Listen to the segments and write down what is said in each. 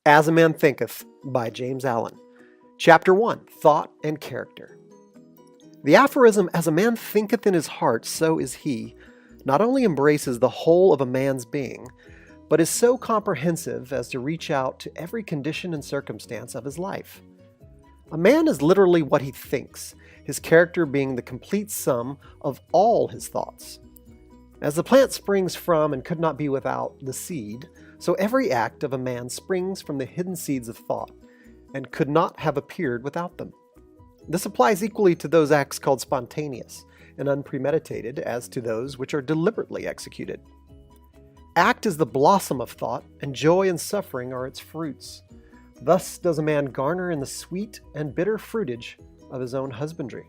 As a Man Thinketh by James Allen. Chapter 1, Thought and Character. The aphorism, as a man thinketh in his heart, so is he, not only embraces the whole of a man's being, but is so comprehensive as to reach out to every condition and circumstance of his life. A man is literally what he thinks, his character being the complete sum of all his thoughts. As the plant springs from and could not be without the seed, so every act of a man springs from the hidden seeds of thought, and could not have appeared without them. This applies equally to those acts called spontaneous and unpremeditated as to those which are deliberately executed. Act is the blossom of thought, and joy and suffering are its fruits. Thus does a man garner in the sweet and bitter fruitage of his own husbandry.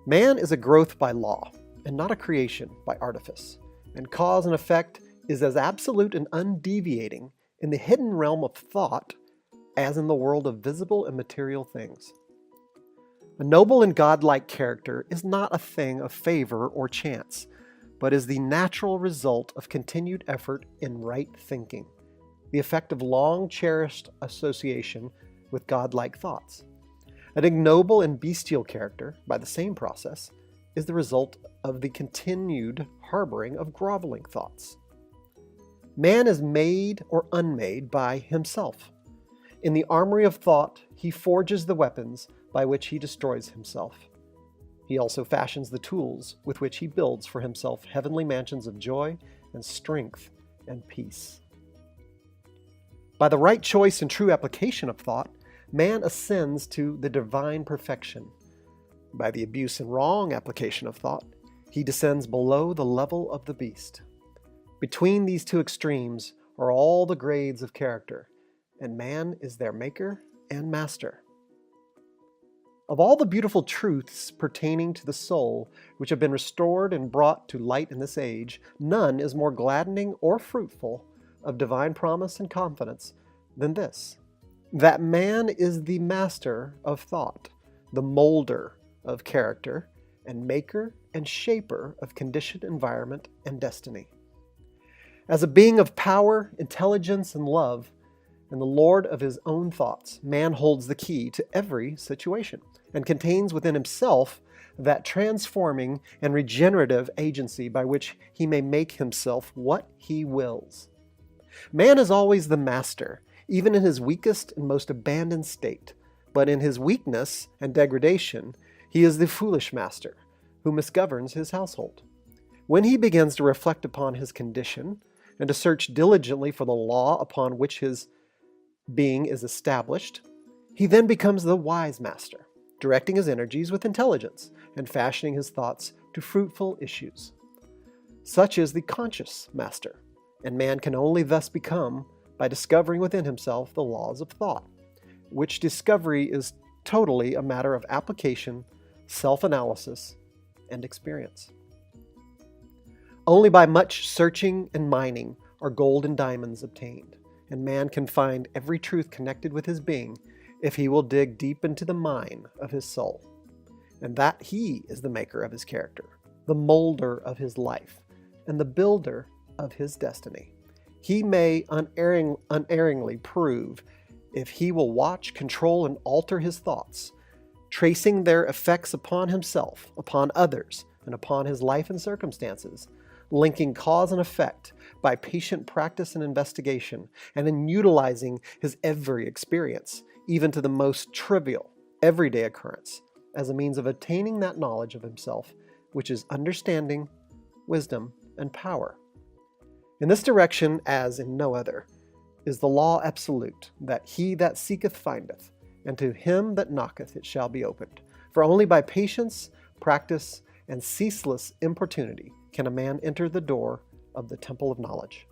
Man is a growth by law, and not a creation by artifice, and cause and effect is as absolute and undeviating in the hidden realm of thought as in the world of visible and material things. A noble and godlike character is not a thing of favor or chance, but is the natural result of continued effort in right thinking, the effect of long-cherished association with godlike thoughts. An ignoble and bestial character, by the same process, is the result of the continued harboring of groveling thoughts. Man is made or unmade by himself. In the armory of thought, he forges the weapons by which he destroys himself. He also fashions the tools with which he builds for himself heavenly mansions of joy and strength and peace. By the right choice and true application of thought, man ascends to the divine perfection. By the abuse and wrong application of thought, he descends below the level of the beast. Between these two extremes are all the grades of character, and man is their maker and master. Of all the beautiful truths pertaining to the soul which have been restored and brought to light in this age, none is more gladdening or fruitful of divine promise and confidence than this, that man is the master of thought, the molder of character, and maker and shaper of condition, environment, and destiny. As a being of power, intelligence, and love, and the lord of his own thoughts, man holds the key to every situation, and contains within himself that transforming and regenerative agency by which he may make himself what he wills. Man is always the master, even in his weakest and most abandoned state, but in his weakness and degradation, he is the foolish master, who misgoverns his household. When he begins to reflect upon his condition, and to search diligently for the law upon which his being is established, he then becomes the wise master, directing his energies with intelligence and fashioning his thoughts to fruitful issues. Such is the conscious master, and man can only thus become by discovering within himself the laws of thought, which discovery is totally a matter of application, self-analysis, and experience. Only by much searching and mining are gold and diamonds obtained, and man can find every truth connected with his being if he will dig deep into the mine of his soul, and that he is the maker of his character, the molder of his life, and the builder of his destiny. He may unerringly prove if he will watch, control, and alter his thoughts, tracing their effects upon himself, upon others, and upon his life and circumstances, linking cause and effect by patient practice and investigation, and in utilizing his every experience, even to the most trivial, everyday occurrence, as a means of attaining that knowledge of himself, which is understanding, wisdom, and power. In this direction, as in no other, is the law absolute, that he that seeketh findeth, and to him that knocketh it shall be opened. For only by patience, practice, and ceaseless importunity can a man enter the door of the temple of knowledge.